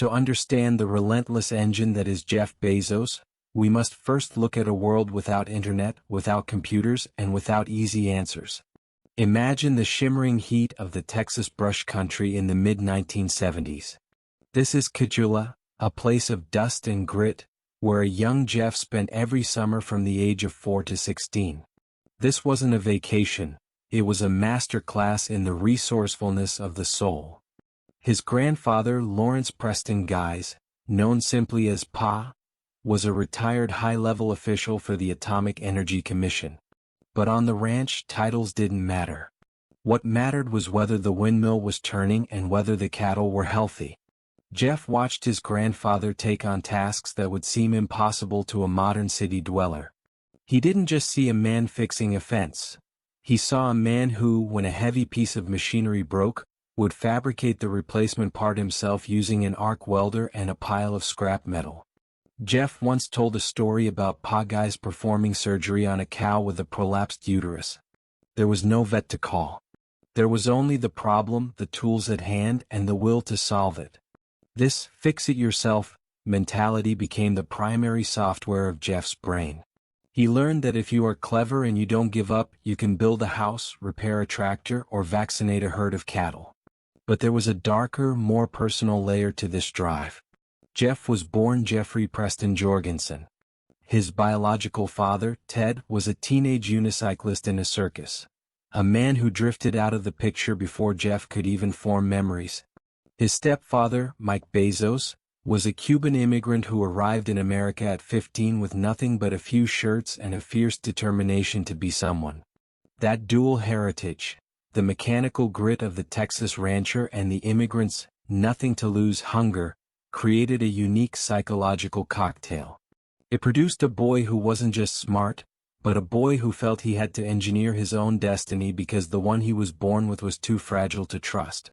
To understand the relentless engine that is Jeff Bezos, we must first look at a world without internet, without computers, and without easy answers. Imagine the shimmering heat of the Texas brush country in the mid-1970s. This is Cajula, a place of dust and grit, where a young Jeff spent every summer from the age of 4 to 16. This wasn't a vacation, it was a master class in the resourcefulness of the soul. His grandfather, Lawrence Preston Guise, known simply as Pa, was a retired high-level official for the Atomic Energy Commission. But on the ranch, titles didn't matter. What mattered was whether the windmill was turning and whether the cattle were healthy. Jeff watched his grandfather take on tasks that would seem impossible to a modern city dweller. He didn't just see a man fixing a fence. He saw a man who, when a heavy piece of machinery broke, would fabricate the replacement part himself using an arc welder and a pile of scrap metal. Jeff once told a story about Pa Guise performing surgery on a cow with a prolapsed uterus. There was no vet to call. There was only the problem, the tools at hand, and the will to solve it. This fix-it-yourself mentality became the primary software of Jeff's brain. He learned that if you are clever and you don't give up, you can build a house, repair a tractor, or vaccinate a herd of cattle. But there was a darker, more personal layer to this drive. Jeff was born Jeffrey Preston Jorgensen. His biological father, Ted, was a teenage unicyclist in a circus. A man who drifted out of the picture before Jeff could even form memories. His stepfather, Mike Bezos, was a Cuban immigrant who arrived in America at 15 with nothing but a few shirts and a fierce determination to be someone. That dual heritage, the mechanical grit of the Texas rancher and the immigrant's nothing-to-lose hunger, created a unique psychological cocktail. It produced a boy who wasn't just smart, but a boy who felt he had to engineer his own destiny because the one he was born with was too fragile to trust.